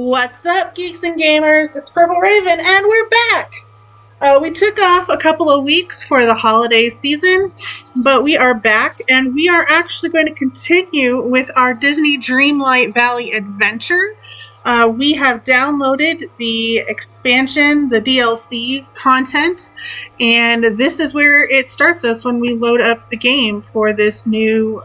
What's up, geeks and gamers? It's Purple Raven, and we're back! We took off a couple of weeks for the holiday season, but we are back, and we are actually going to continue with our Disney Dreamlight Valley adventure. We have downloaded the expansion, the DLC content, and this is where it starts us when we load up the game for this new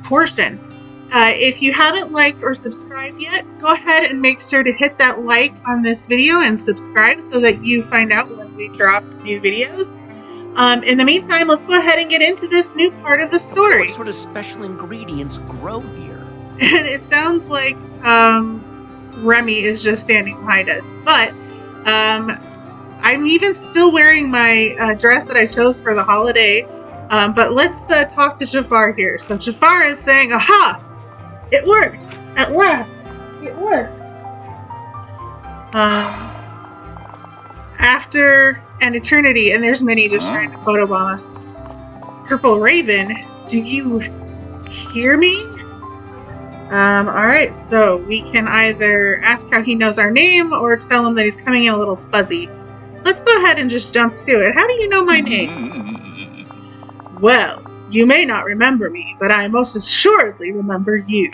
portion. If you haven't liked or subscribed yet, go ahead and make sure to hit that like on this video and subscribe so that you find out when we drop new videos. In the meantime, let's go ahead and get into this new part of the story. What sort of special ingredients grow here? And it sounds like Remy is just standing behind us. But I'm even still wearing my dress that I chose for the holiday. But let's talk to Jafar here. So Jafar is saying, aha! It worked! At last! It worked! After an eternity, and there's Minnie just trying to photobomb us. Purple Raven, do you hear me? Alright, so we can either ask how he knows our name or tell him that he's coming in a little fuzzy. Let's go ahead and just jump to it. How do you know my name? Well, you may not remember me, but I most assuredly remember you.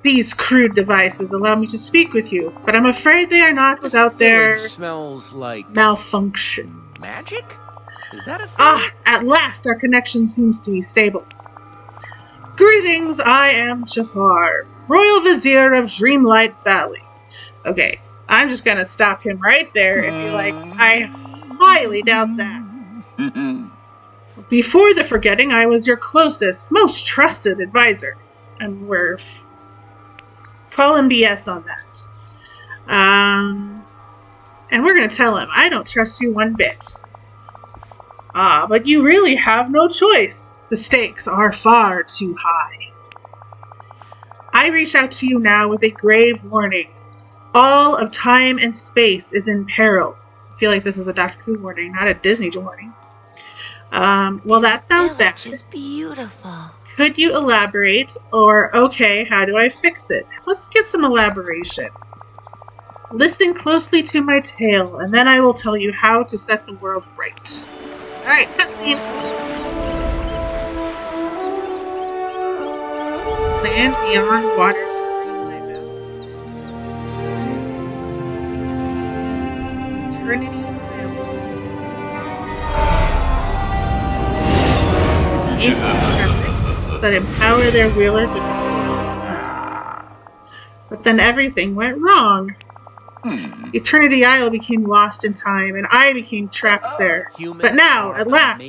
These crude devices allow me to speak with you, but I'm afraid they are not without their smells like malfunctions. magic? Is that a thing? Ah, at last our connection seems to be stable. Greetings, I am Jafar, Royal Vizier of Dreamlight Valley. Okay, I'm just gonna stop him right there and be like, I highly doubt that. Before the forgetting, I was your closest, most trusted advisor. And we're calling BS on that. And we're going to tell him, I don't trust you one bit. But you really have no choice. The stakes are far too high. I reach out to you now with a grave warning. All of time and space is in peril. I feel like this is a Doctor Who warning, not a Disney warning. Well, that sounds bad. It's beautiful. Could you elaborate? Or, okay, how do I fix it? Let's get some elaboration. Listen closely to my tale, and then I will tell you how to set the world right. Alright, cutscene. Land beyond waters. Eternity. That empower their ruler to control. But then everything went wrong. Eternity Isle became lost in time, and I became trapped there. But now, at last,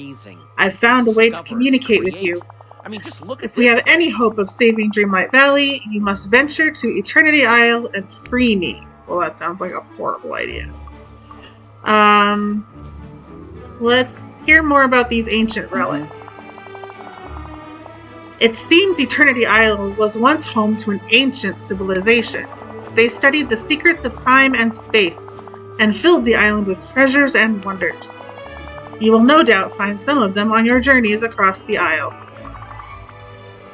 I've found a way to communicate with you. I mean, just look at If we have any hope of saving Dreamlight Valley, you must venture to Eternity Isle and free me. Well, that sounds like a horrible idea. Let's hear more about these ancient relics. It seems Eternity Isle was once home to an ancient civilization. They studied the secrets of time and space, and filled the island with treasures and wonders. You will no doubt find some of them on your journeys across the Isle.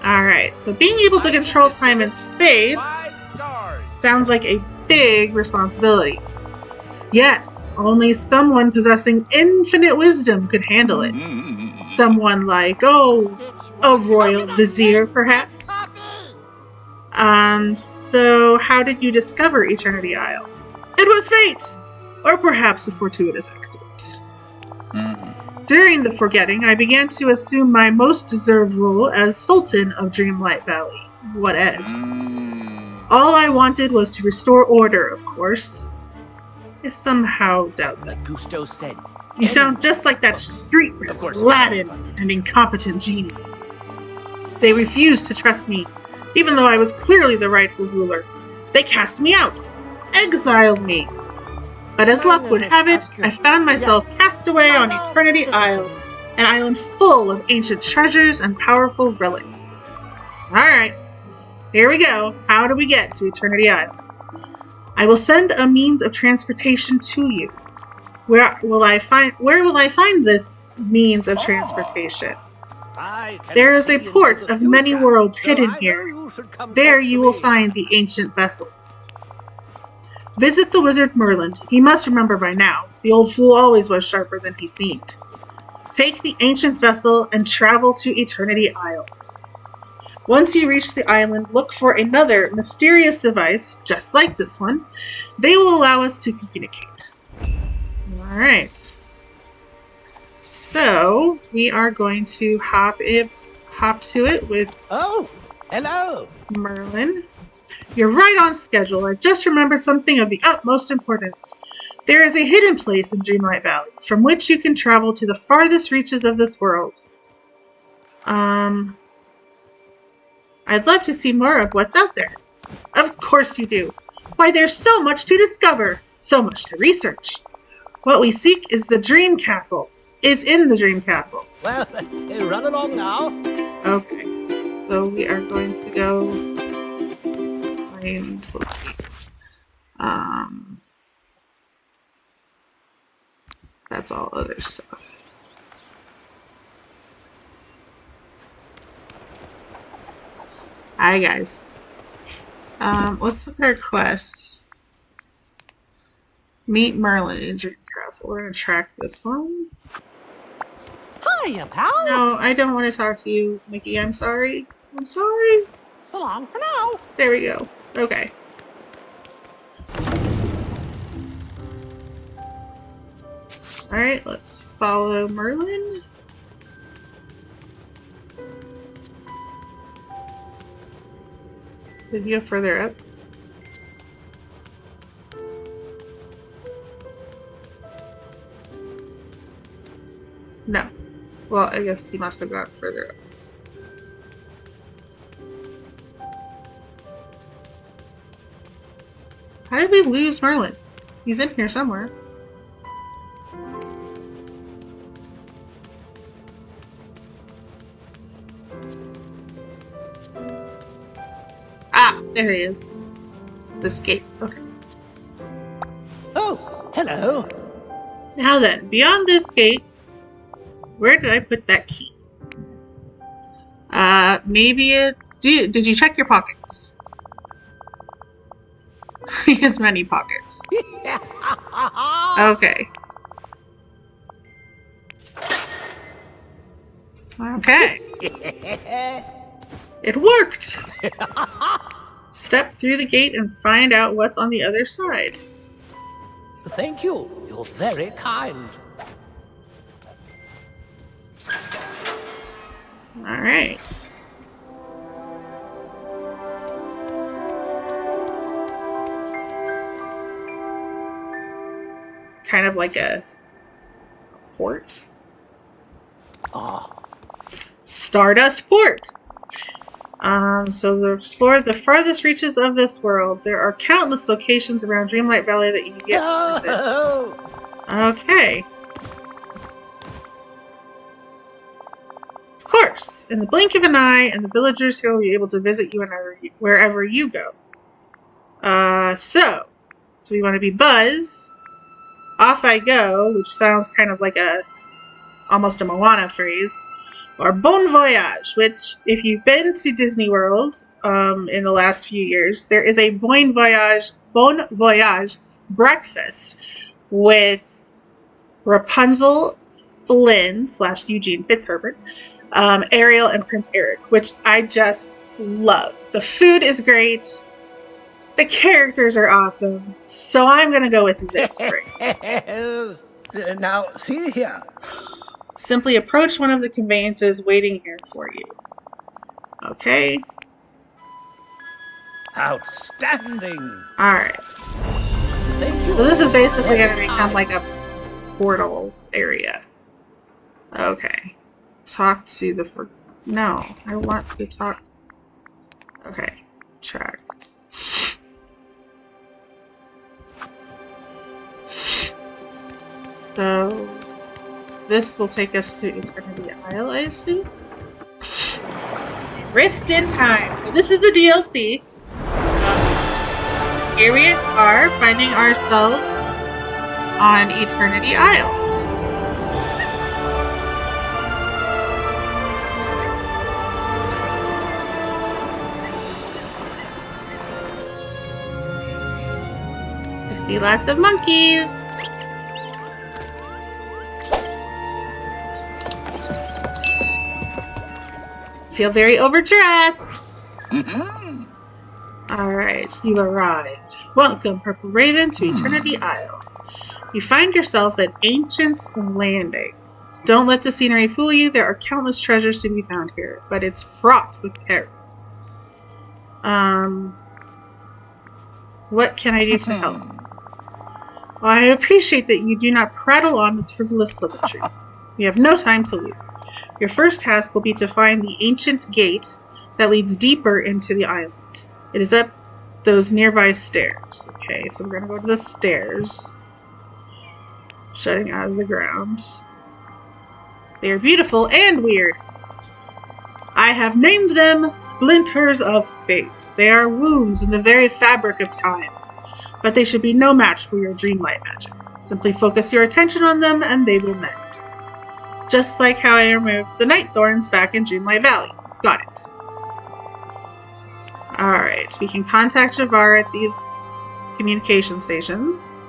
Alright, so being able to control time and space sounds like a big responsibility. Yes, only someone possessing infinite wisdom could handle it. Someone like, a royal vizier, perhaps? So how did you discover Eternity Isle? It was fate! Or perhaps a fortuitous accident. During the forgetting, I began to assume my most deserved role as Sultan of Dreamlight Valley. Whatevs. All I wanted was to restore order, of course. I somehow doubt that. Like Gusto said. You sound just like that street rat, Aladdin, and incompetent genie. They refused to trust me, even though I was clearly the rightful ruler. They cast me out, exiled me. But as luck would have it, I found myself cast away on Eternity Isle, an island full of ancient treasures and powerful relics. Alright, here we go. How do we get to Eternity Isle? I will send a means of transportation to you. Where will I find this means of transportation? I can There is a see into port the of many future, worlds so hidden I know here. you should come There talk you to will me. find the ancient vessel. Visit the wizard Merlin. He must remember by now. The old fool always was sharper than he seemed. Take the ancient vessel and travel to Eternity Isle. Once you reach the island, look for another mysterious device, just like this one. They will allow us to communicate. Alright. So, we are going to hop to it with Oh, hello. Merlin. You're right on schedule. I just remembered something of the utmost importance. There is a hidden place in Dreamlight Valley, from which you can travel to the farthest reaches of this world. I'd love to see more of what's out there. Of course you do. Why, there's so much to discover, so much to research. What we seek is the Dream Castle. Is in the Dream Castle. Well, run along now. Okay, so we are going to go find, let's see. That's all other stuff. Hi guys. Let's look at our quests. Meet Merlin in Dream Castle. We're gonna track this one. Hiya, pal. No, I don't want to talk to you, Mickey. I'm sorry. I'm sorry. So long for now. There we go. Okay. Alright, let's follow Merlin. Did you go further up? No. Well, I guess he must have gone further up. How did we lose Merlin? He's in here somewhere. Ah, there he is. This gate. Okay. Oh, hello. Now then, beyond this gate, where did I put that key? Maybe it... Did you check your pockets? He has many pockets. Okay. Okay. It worked! Step through the gate and find out what's on the other side. Thank you. You're very kind. Alright. It's kind of like a port. Stardust Port! So to explore the farthest reaches of this world, there are countless locations around Dreamlight Valley that you can get to visit. Okay. Of course, in the blink of an eye, and the villagers here will be able to visit you wherever you go. So we want to be Buzz. Off I go, which sounds kind of like almost a Moana phrase. Or Bon Voyage, which, if you've been to Disney World in the last few years, there is a Bon Voyage breakfast with Rapunzel, Flynn / Eugene Fitzherbert, Ariel, and Prince Eric, which I just love. The food is great. The characters are awesome. So I'm going to go with this drink. Now, see here. Simply approach one of the conveyances waiting here for you. Okay. Outstanding. Alright. Thank you. So this is basically going to become like a portal area. Okay. Talk to the... No, I want to talk... Okay. Track. So... This will take us to Eternity Isle, I assume? Rift in Time. So this is the DLC. Here we are, finding ourselves on Eternity Isle. see lots of monkeys. Feel very overdressed. Alright, you arrived. Welcome, Purple Raven, to Eternity Isle. You find yourself at Ancient's Landing. Don't let the scenery fool you. There are countless treasures to be found here, but it's fraught with peril. What can I do to help? Well, I appreciate that you do not prattle on with frivolous pleasantries. We have no time to lose. Your first task will be to find the ancient gate that leads deeper into the island. It is up those nearby stairs. Okay, so we're going to go to the stairs. Shutting out of the ground. They are beautiful and weird. I have named them Splinters of Fate. They are wounds in the very fabric of time. But they should be no match for your dreamlight magic. Simply focus your attention on them and they will mend. Just like how I removed the night thorns back in Dreamlight Valley. Got it. Alright, we can contact Javar at these communication stations.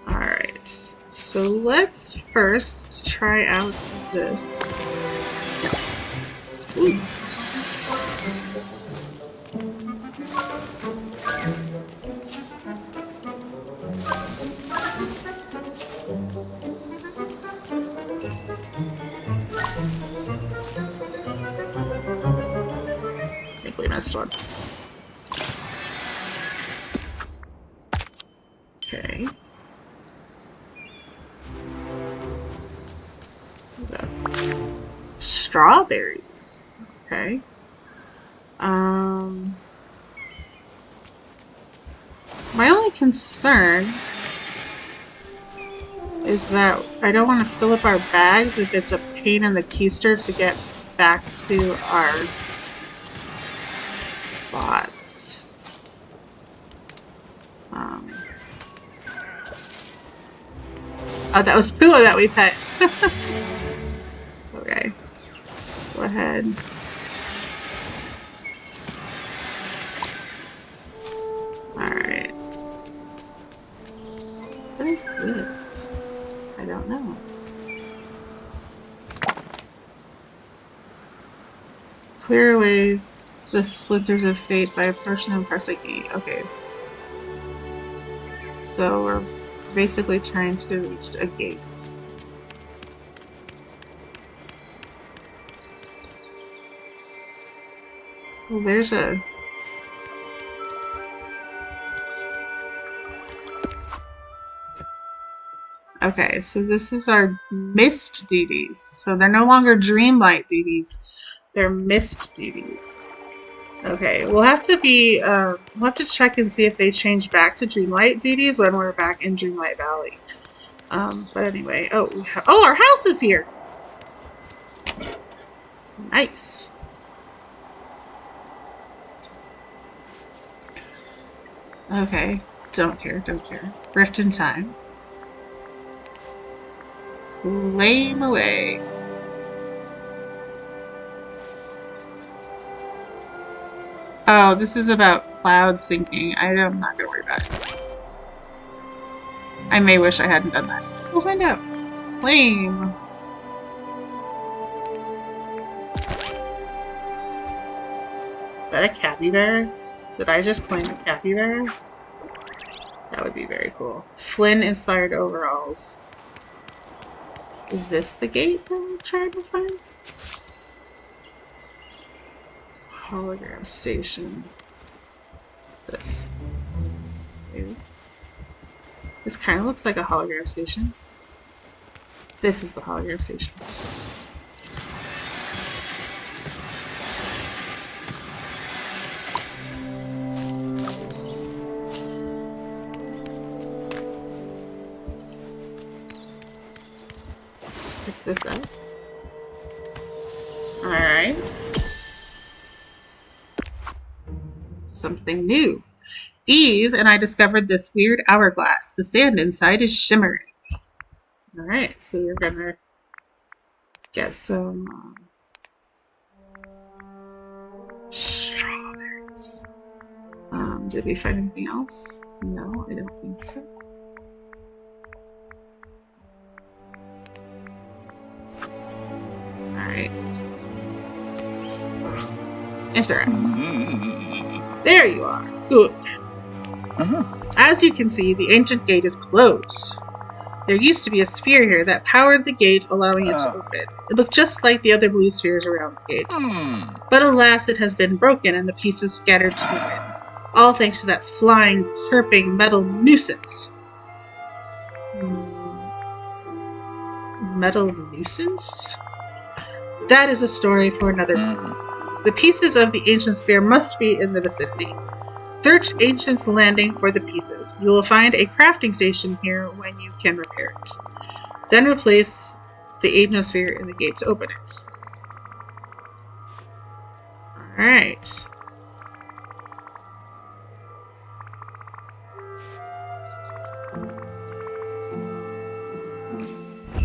Alright, so let's first try out this. Ooh. I think we missed one. Okay. Strawberries. Okay. My only concern is that I don't want to fill up our bags if it's a pain in the keister to get back to our spots. Oh, that was Pua that we pet. Okay. Go ahead. Alright. What is this? I don't know. Clear away the splinters of fate by approaching them pressing E. Okay. So we're basically trying to reach a gate. Well, there's a... Okay, so this is our mist duties. So they're no longer dreamlight duties. They're mist duties. Okay, we'll have to be, we'll have to check and see if they change back to dreamlight duties when we're back in Dreamlight Valley. But anyway, oh, our house is here! Nice. Okay, don't care, don't care. Rift in time. Lame away. Oh, this is about cloud sinking. I'm not gonna worry about it. I may wish I hadn't done that. We'll find out. Lame. Is that a capybara? Did I just claim a capybara? That would be very cool. Flynn-inspired overalls. Is this the gate that we're trying to find? Hologram station. This. Maybe. This kind of looks like a hologram station. This is the hologram station. Pick this up. Alright. Something new. Eve and I discovered this weird hourglass. The sand inside is shimmering. Alright, so we're gonna get some strawberries. Did we find anything else? No, I don't think so. Alright. Interact. There you are. Good. As you can see, the ancient gate is closed. There used to be a sphere here that powered the gate, allowing it to open. It looked just like the other blue spheres around the gate. But alas, it has been broken and the pieces scattered to the wind. All thanks to that flying, chirping metal nuisance. Metal nuisance? That is a story for another time. The pieces of the ancient sphere must be in the vicinity. Search Ancient's Landing for the pieces. You will find a crafting station here when you can repair it. Then replace the ancient sphere in the gate to open it. Alright.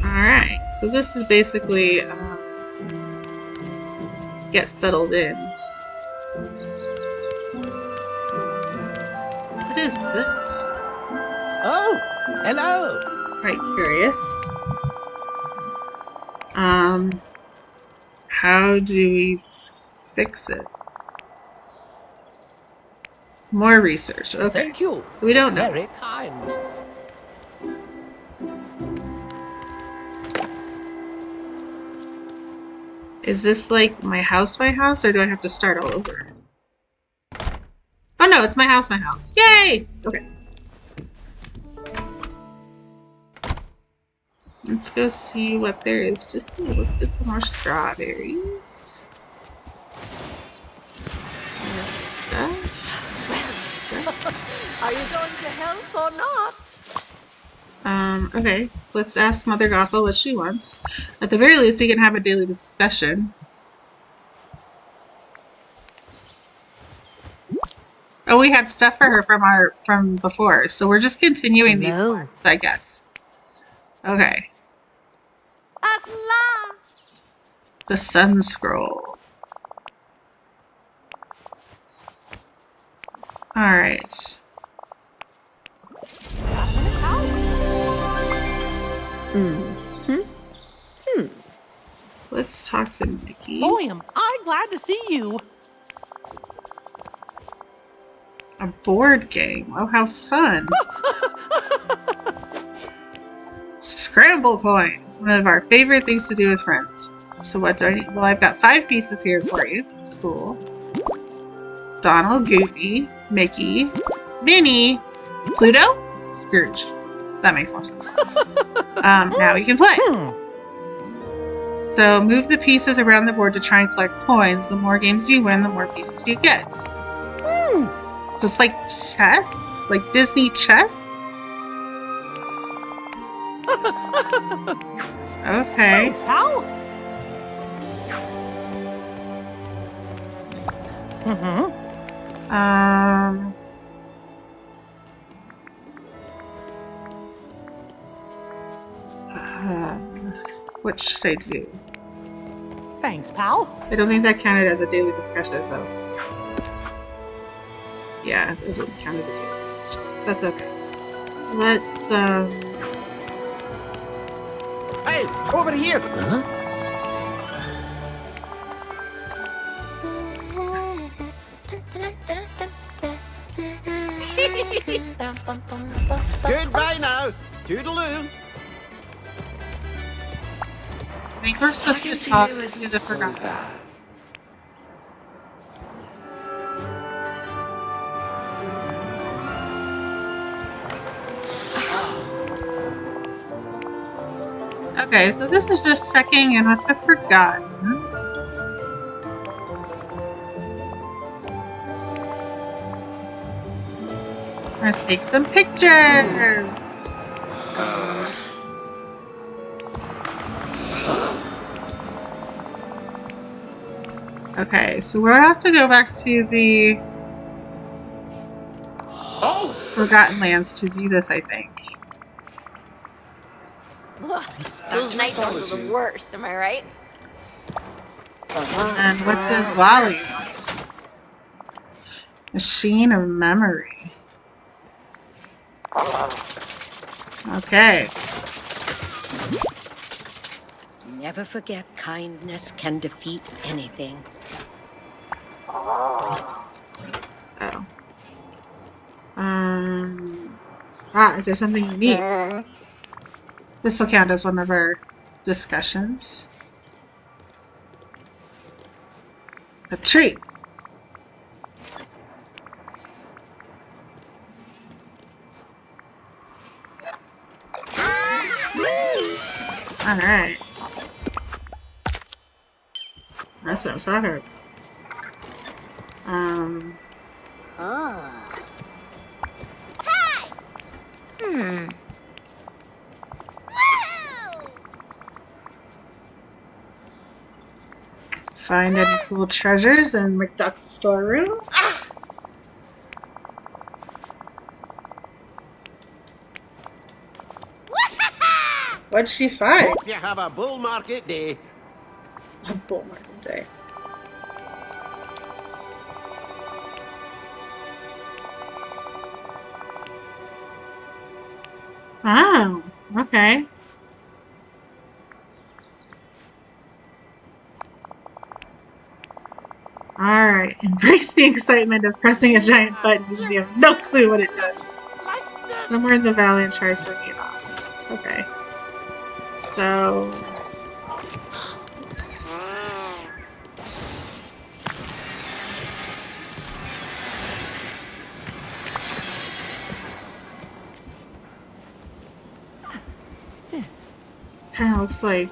Alright, so this is basically get settled in. What is this? Oh, hello. Quite curious. How do we fix it? More research. Okay. Thank you. So we don't know. Very kind. Is this like my house, or do I have to start all over? Oh no, it's my house, Yay! Okay. Let's go see what there is to see. Let's get some more strawberries. Are you going to help or not? Okay. Let's ask Mother Gothel what she wants. At the very least, we can have a daily discussion. Oh, we had stuff for her from before, so we're just continuing these quests, I guess. Okay. At last! The Sun Scroll. Alright. Let's talk to Mickey. Boy, am I glad to see you. A board game. Oh, how fun. Scramble coin. One of our favorite things to do with friends. So what do I need? Well, I've got 5 pieces here for you. Cool. Donald, Goofy, Mickey, Minnie, Pluto, Scrooge. That makes more sense. Now we can play. So move the pieces around the board to try and collect coins. The more games you win, the more pieces you get. So it's like chess? Like Disney chess? Okay. Thanks, pal. What should I do? Thanks, pal. I don't think that counted as a daily discussion, though. Yeah, it doesn't count as a daily discussion. That's okay. Let's, Hey, over here! Huh? Goodbye now! Toodaloo! I think we're supposed to talk to the Forgotten. Okay, so this is just checking in with the Forgotten. Let's take some pictures! Okay, so we'll have to go back to the Forgotten Lands to do this, I think. Ugh, those night ones are the worst, am I right? And what does Wally want? Machine of Memory. Okay. Never forget kindness can defeat anything. Oh. Is there something you need? This will count as one of our discussions. A treat. Alright. That's what I was talking about. Find any cool treasures in McDuck's storeroom? What'd she find? Hope you have a bull market day. A bull market day. Oh, okay. Alright, embrace the excitement of pressing a giant button because you have no clue what it does. Somewhere in the valley and tries to get off. Okay. So... Kinda looks like,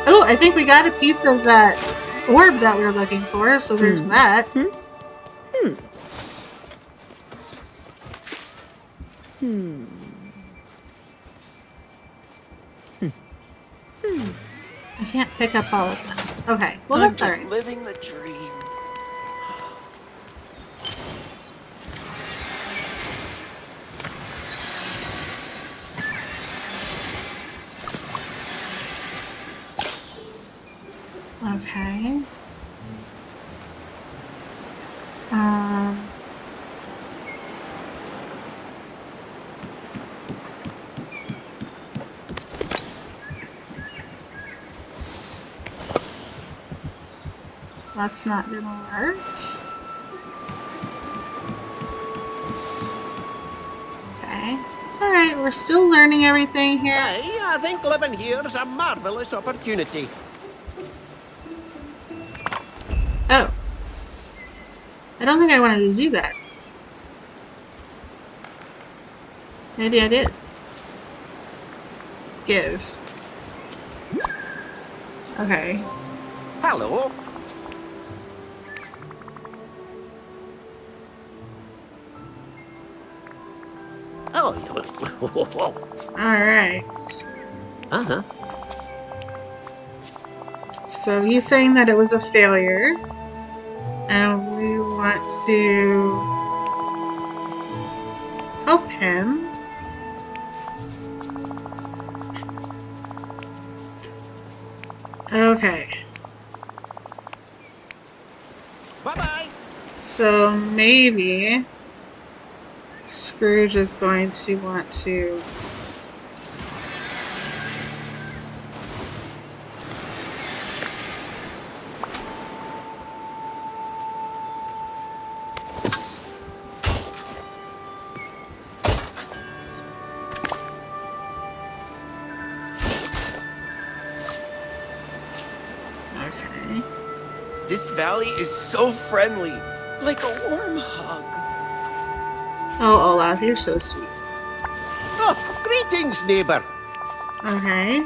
Oh, I think we got a piece of that orb that we were looking for, so there's that. I can't pick up all of them. Okay, well that's alright. Living the dream. Okay. That's not gonna work. Okay. It's alright, we're still learning everything here. Aye, I think living here is a marvellous opportunity. Oh. I don't think I wanted to do that. Maybe I did. Give. Okay. Hello. Oh. Alright. Uh-huh. So he's saying that it was a failure. And we want to help him. Okay. Bye-bye. So maybe Scrooge is going to want to This valley is so friendly, like a warm hug. Oh, Olaf, you're so sweet. Oh, greetings, neighbour. Okay.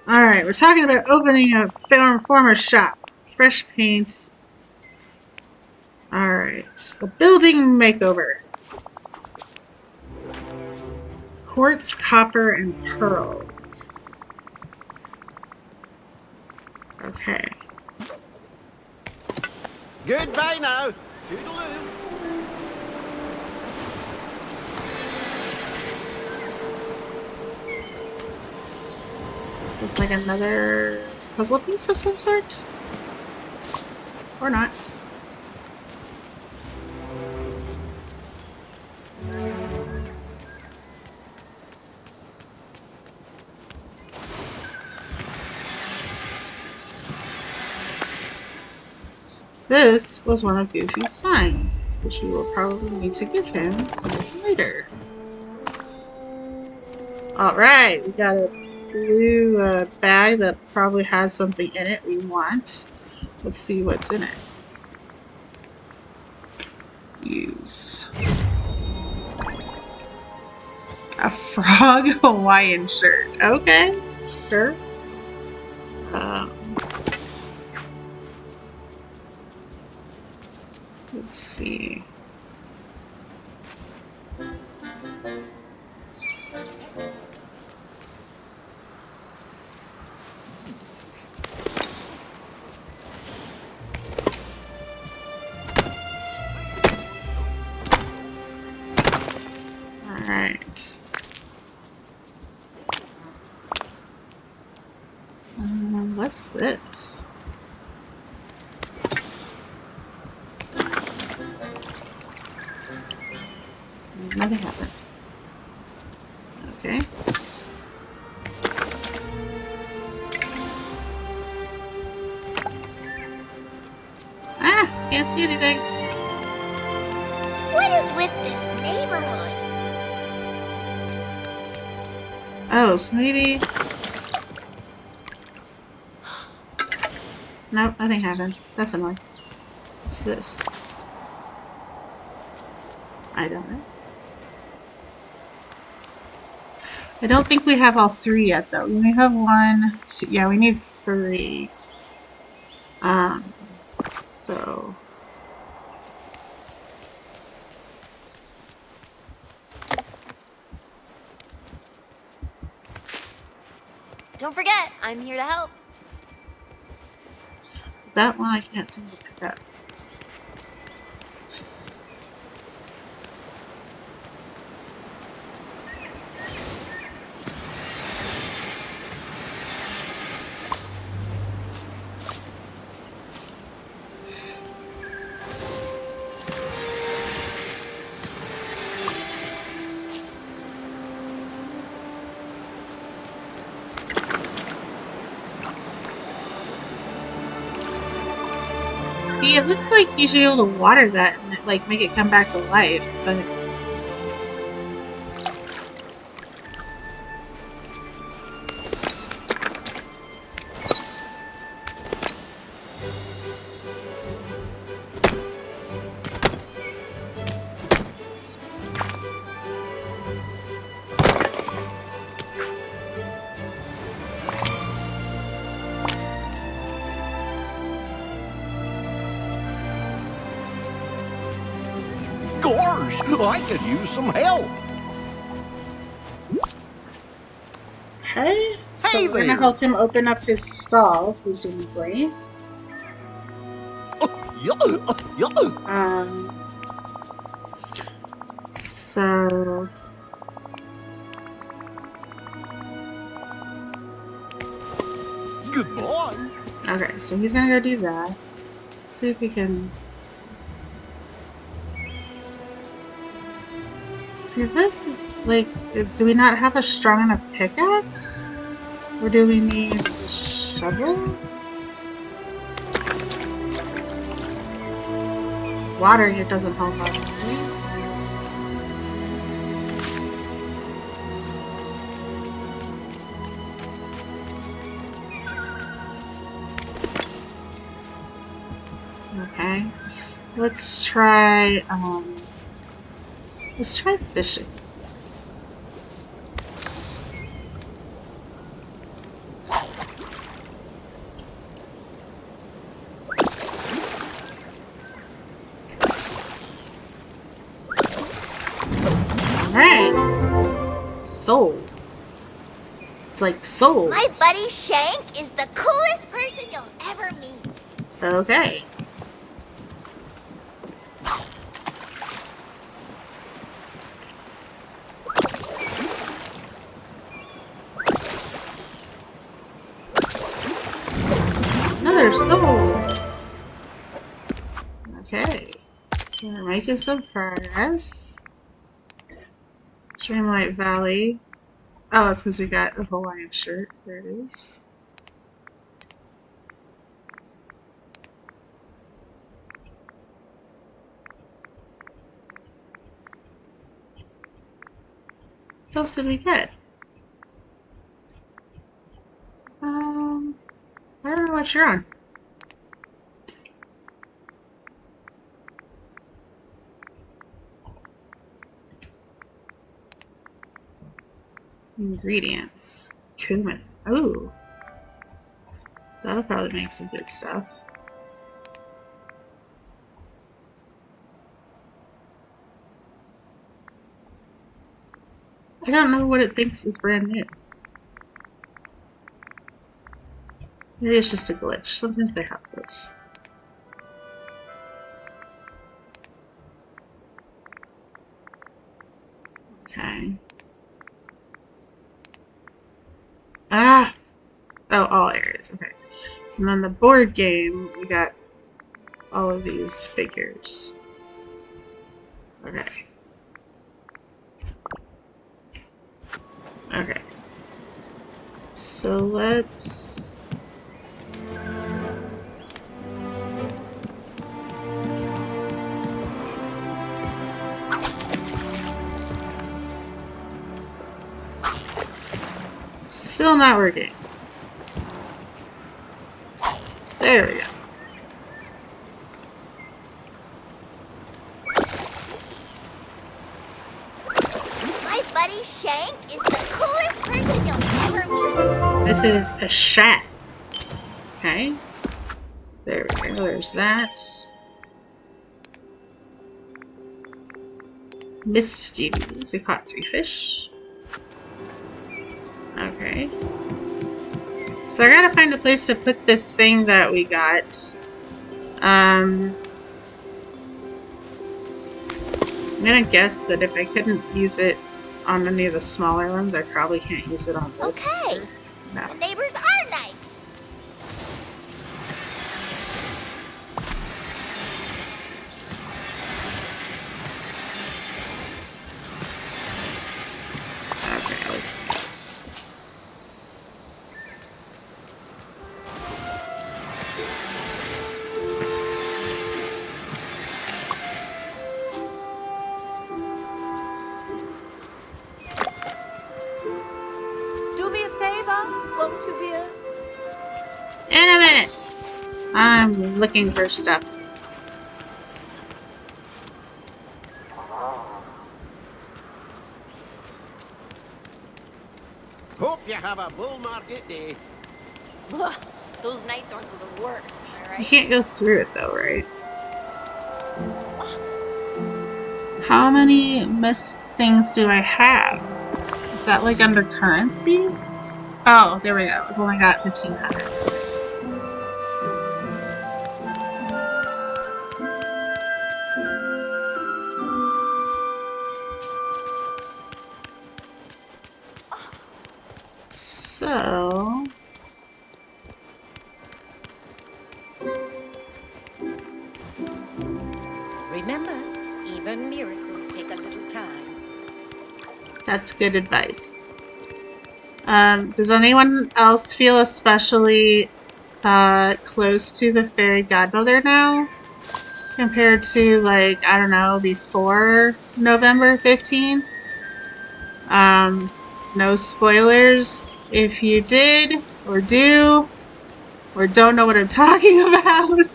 Alright, we're talking about opening a former shop. Fresh paint. Alright. A building makeover. Quartz, copper, and pearls. Okay. Goodbye now. Toodaloo. Looks like another puzzle piece of some sort. Or not. This was one of Goofy's signs, which we will probably need to give him later. Alright, we got a blue bag that probably has something in it we want. Let's see what's in it. Use. A frog Hawaiian shirt. Okay, sure. Let's see. Alright. What's this? Nothing happened. Okay. Ah! Can't see anything. What is with this neighborhood? Oh, so maybe... Nope, nothing happened. That's annoying. What's this? I don't know. I don't think we have all three yet, though. We may have one, two, yeah, we need 3. So... Don't forget, I'm here to help. That one I can't seem to pick up. See, it looks like you should be able to water that and like make it come back to life, but Gosh, I could use some help. okay. So Hey we're gonna there. help him open up his stall, presumably. So Good boy. okay, so he's gonna go do that. Let's see if we can see if this is like, do we not have a strong enough pickaxe? Or do we need a shovel? Watering it doesn't help, obviously. Okay. Let's try fishing. Alright. Sold. It's like sold. My buddy Shank is the coolest person you'll ever meet. Okay. Another soul! Okay. So we're making some progress. Dreamlight Valley. Oh, it's because we got a Hawaiian shirt. There it is. What else did we get? I don't know what you're on. Ingredients. Cumin. Ooh. That'll probably make some good stuff. I don't know what it thinks is brand new. Maybe it's just a glitch. Sometimes they have those. Okay. Ah! Oh, all areas. Okay. And then the board game, we got all of these figures. Okay. Okay. So let's... Still not working. There we go. My buddy Shank is the coolest person you'll ever meet. This is a shat. Okay. There we go. There's that. Missed duties. We caught 3 fish. Okay. So I gotta find a place to put this thing that we got. I'm gonna guess that if I couldn't use it on any of the smaller ones, I probably can't use it on this. Okay. No. The neighbors are nice. Okay, let's see. Do me a favor, won't you, dear? In a minute! I'm looking for stuff. Hope you have a bull market day. Ugh, those night thorns are the worst, am I You right? can't go through it though, right? How many missed things do I have? Is that like under currency? Oh, there we go. I've only got 1,500. So... Remember, even miracles take a little time. That's good advice. Does anyone else feel especially close to the fairy godmother now? Compared to, like, I don't know, before November 15th? No spoilers if you did, or do, or don't know what I'm talking about.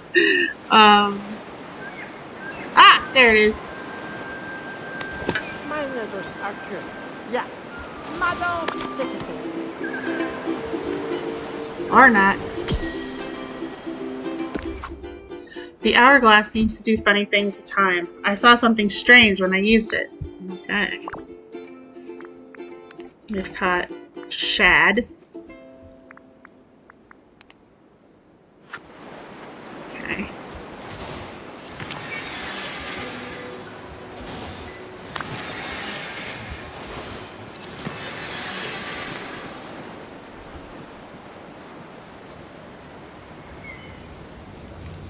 There it is. My neighbors are good. Yes. Model citizens. Or not. The hourglass seems to do funny things with time. I saw something strange when I used it. Okay. We've caught shad. Okay.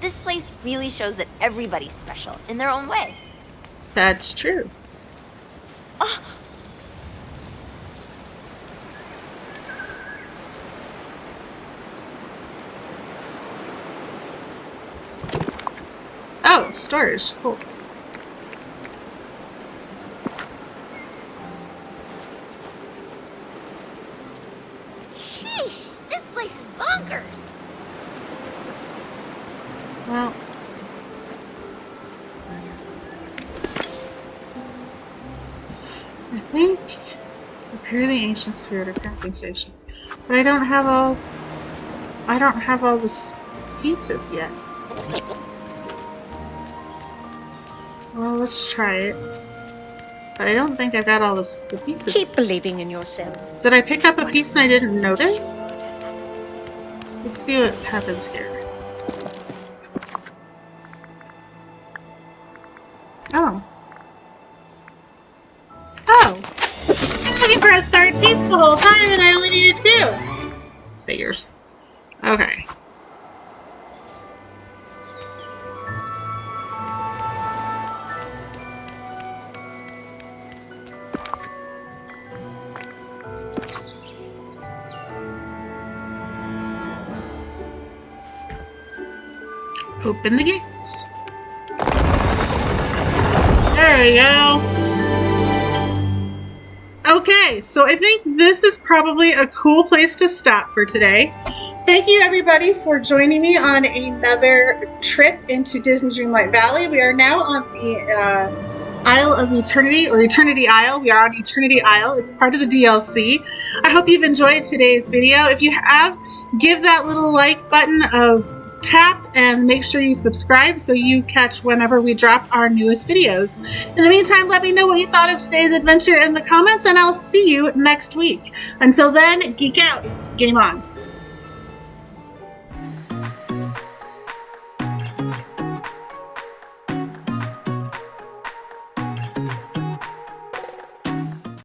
This place really shows that everybody's special in their own way. That's true. Oh, storage. Cool. Sheesh, this place is bonkers. Well. I think repair the ancient spirit or crafting station. But I don't have all the pieces yet. Well, let's try it. But I don't think I got all the pieces. Keep believing in yourself. Did I pick up a piece and I didn't notice? Let's see what happens here. Oh. Oh! I was looking for a third piece the whole time and I only needed 2! Figures. Okay. Open the gates. There we go. Okay, so I think this is probably a cool place to stop for today. Thank you everybody for joining me on another trip into Disney Dreamlight Valley. We are now on the Isle of Eternity, or Eternity Isle. We are on Eternity Isle. It's part of the DLC. I hope you've enjoyed today's video. If you have, give that little like button a tap and make sure you subscribe so you catch whenever we drop our newest videos. In the meantime, let me know what you thought of today's adventure in the comments, and I'll see you next week. Until then, geek out. Game on.